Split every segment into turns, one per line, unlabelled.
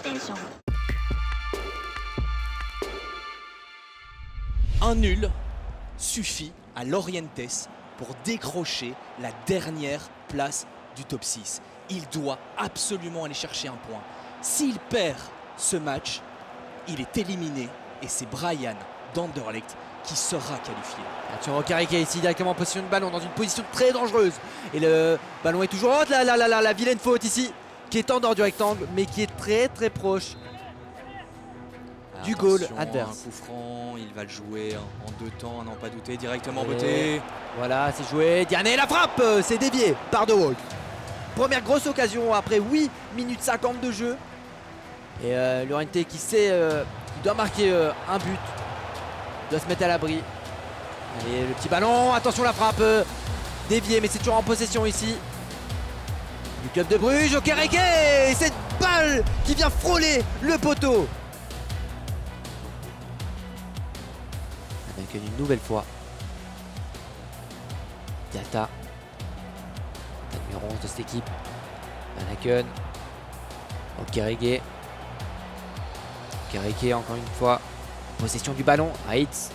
PlayStation.
Un nul suffit à Lorientes pour décrocher la dernière place du top 6. Il doit absolument aller chercher un point. S'il perd ce match, il est éliminé et c'est Brian d'Anderlecht qui sera qualifié.
Attention, Okereke ici directement en position de ballon dans une position très dangereuse. Et le ballon est toujours haute. La vilaine faute ici qui est en dehors du rectangle mais qui est très très proche du goal adverse.
Un coup franc, il va le jouer en deux temps, à n'en pas douter, directement beauté.
Voilà, c'est joué. Diane, la frappe, c'est dévié par De Wolf. Première grosse occasion après 8 minutes 50 de jeu. Et Lorientes qui sait qu'il doit marquer un but. Il doit se mettre à l'abri. Allez, le petit ballon, attention la frappe. Dévié, mais c'est toujours en possession ici. Du club de Bruges, Okereke. Et cette balle qui vient frôler le poteau. Avec une nouvelle fois. Diata. Numéro 11 de cette équipe. Manaken. Okereke. Okereke encore une fois. Possession du ballon. Heitz.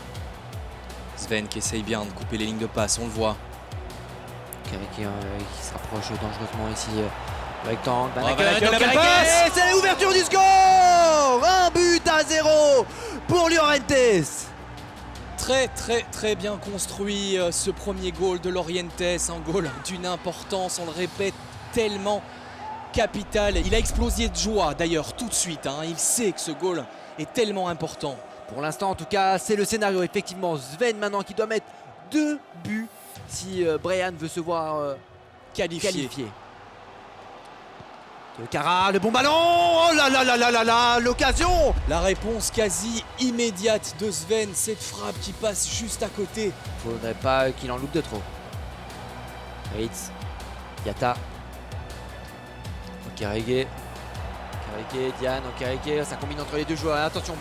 Sven qui essaye bien de couper les lignes de passe, on le voit.
Okereke qui se rapproche dangereusement ici. Rectangle.
Manaken,
c'est l'ouverture du score. 1-0 pour Lorientes.
Très bien construit ce premier goal de Lorientes, un goal d'une importance, on le répète, tellement capital. Il a explosé de joie d'ailleurs tout de suite, il sait que ce goal est tellement important.
Pour l'instant en tout cas c'est le scénario, effectivement Sven maintenant qui doit mettre 2 buts si Brian veut se voir qualifié. Cara, le bon ballon, oh là, l'occasion.
La réponse quasi immédiate de Sven, cette frappe qui passe juste à côté.
Faudrait pas qu'il en loupe de trop. Heitz, Diata, Okereke, Diane, Okereke, ça combine entre les deux joueurs. Attention,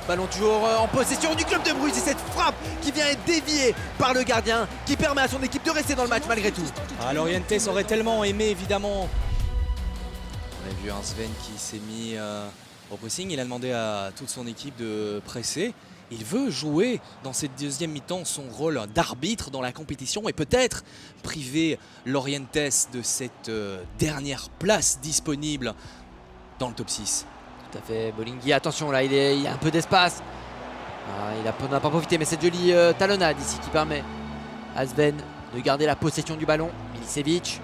ballon toujours en possession du club de Bruges et cette frappe qui vient être déviée par le gardien qui permet à son équipe de rester dans le match malgré tout.
Lorientes aurait tellement aimé évidemment. On a vu un Sven qui s'est mis au pressing, il a demandé à toute son équipe de presser. Il veut jouer dans cette deuxième mi-temps son rôle d'arbitre dans la compétition et peut-être priver Lorientes de cette dernière place disponible dans le top 6.
Tout à fait, Bolingui, attention là, il y a un peu d'espace. Il n'a pas profité, mais cette jolie talonnade ici qui permet à Sven de garder la possession du ballon. Milicevic.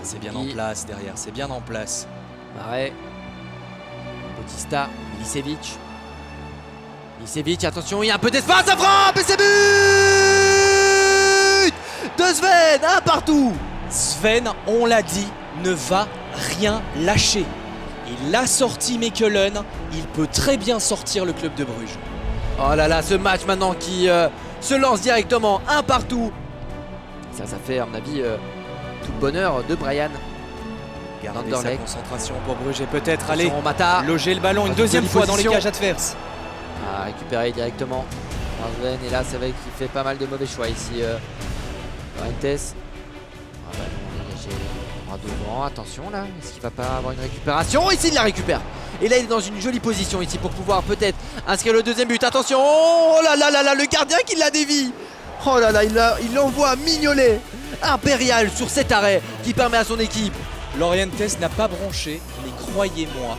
C'est bien en place derrière, c'est bien en place.
Marais. Bautista, Milicevic. Milicevic, attention, il y a un peu d'espace, ça frappe et c'est but de Sven, un partout.
Sven, on l'a dit, ne va rien lâcher. Il a sorti Mechelen, il peut très bien sortir le club de Bruges.
Oh là là, ce match maintenant qui se lance directement, un partout. Ça fait à mon avis tout le bonheur de Brian.
Garder sa concentration pour Bruges et peut-être aller
Mata.
loger le ballon une deuxième fois dans les cages adverses.
Récupéré directement par Sven et là c'est vrai qu'il fait pas mal de mauvais choix ici. Lorientes. Devant, attention là, est-ce qu'il va pas avoir une récupération? Ici il la récupère. Et là il est dans une jolie position ici pour pouvoir peut-être inscrire le deuxième but. Attention, oh là là, le gardien qui la dévie. Oh là là, il l'envoie mignoler. Impérial sur cet arrêt qui permet à son équipe.
Lorientes n'a pas bronché, mais croyez-moi,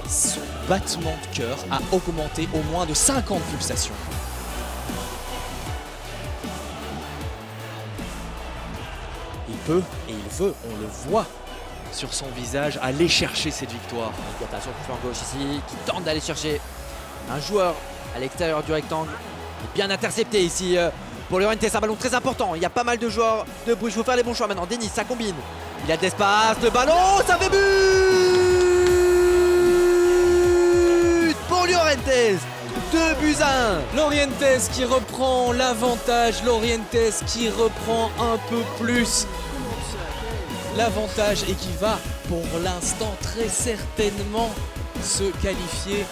son battement de cœur a augmenté au moins de 50 pulsations. Il peut et il veut, on le voit sur son visage, aller chercher cette victoire.
Attention, flanc gauche ici, qui tente d'aller chercher un joueur à l'extérieur du rectangle. Bien intercepté ici pour Lorientes, un ballon très important. Il y a pas mal de joueurs de Bruges, il faut faire les bons choix maintenant. Denis, ça combine. Il a de l'espace, le ballon, ça fait but pour Lorientes. 2-1.
Lorientes qui reprend l'avantage, Lorientes qui reprend un peu plus l'avantage et qui va pour l'instant très certainement se qualifier.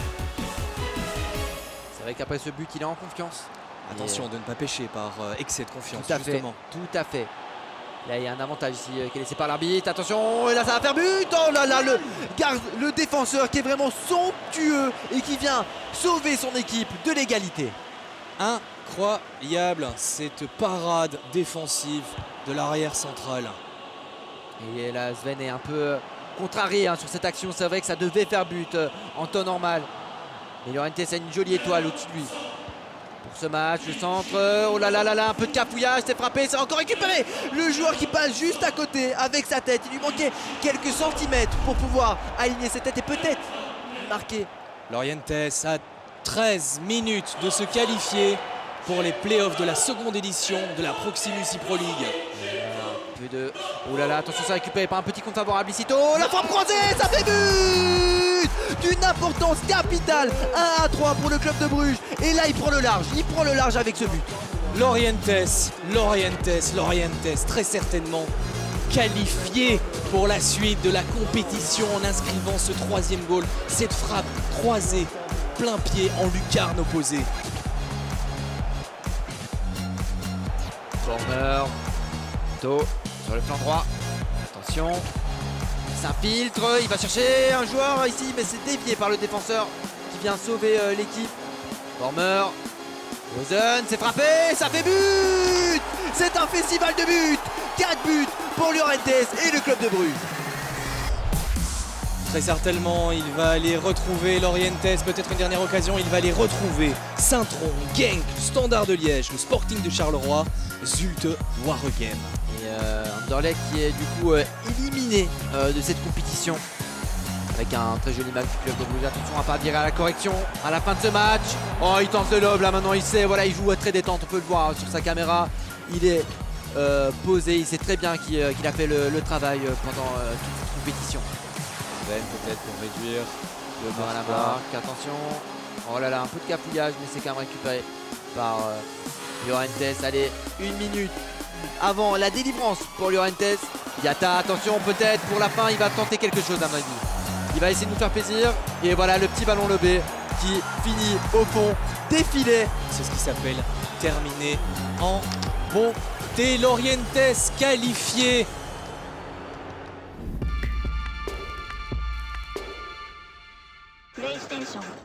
C'est vrai qu'après ce but, il est en confiance.
Attention de ne pas pêcher par excès de confiance.
Tout à fait. Là, il y a un avantage ici qui est laissé par l'arbitre. Attention, et là, ça va faire but. Oh là là, le défenseur qui est vraiment somptueux et qui vient sauver son équipe de l'égalité.
Incroyable cette parade défensive de l'arrière central.
Et là, Sven est un peu contrarié sur cette action. C'est vrai que ça devait faire but en temps normal. Mais Llorente a une jolie étoile au-dessus de lui. Pour ce match, le centre, oh là là là là, un peu de cafouillage, c'est frappé, c'est encore récupéré. Le joueur qui passe juste à côté avec sa tête, il lui manquait quelques centimètres pour pouvoir aligner ses têtes et peut-être marquer.
Lorientes a 13 minutes de se qualifier pour les playoffs de la seconde édition de la Proximus Pro League.
Un peu de... Oh là là, attention, c'est récupéré par un petit compte favorable ici. Oh, la frappe croisée, ça fait but d'une importance capitale. 1-3 pour le club de Bruges. Et là, il prend le large avec ce but.
Lorientes, très certainement qualifié pour la suite de la compétition en inscrivant ce troisième goal. Cette frappe croisée, plein pied en lucarne opposée.
Corner. Tôt sur le flanc droit. Attention. Il s'infiltre. Il va chercher un joueur ici, mais c'est dévié par le défenseur qui vient sauver l'équipe. Corner. Rosen, c'est frappé. Ça fait but. C'est un festival de buts. 4 buts pour Llorentes et le club de Bruges.
Très certainement, il va aller retrouver Lorientes, peut-être une dernière occasion, il va aller retrouver Saint-Tron, Genk, Standard de Liège, le Sporting de Charleroi, Zulte Waregem.
Et Anderlecht qui est du coup éliminé de cette compétition avec un très joli match du club de Bruges. Attention à pas virer à la correction à la fin de ce match. Oh, il tente le lob là maintenant, il sait, voilà, il joue très détente, on peut le voir sur sa caméra. Il est posé, il sait très bien qu'il a fait le travail pendant toute cette compétition.
Peut-être pour réduire le
à la marque, attention. Oh là là, un peu de cafouillage, mais c'est quand même récupéré par Llorentes. Allez, 1 minute avant la délivrance pour Llorentes. Yata, attention, peut-être pour la fin, il va tenter quelque chose à mon avis. Il va essayer de nous faire plaisir. Et voilà le petit ballon lobé qui finit au fond des filets.
C'est ce qui s'appelle terminer en beauté. Lorientes qualifié.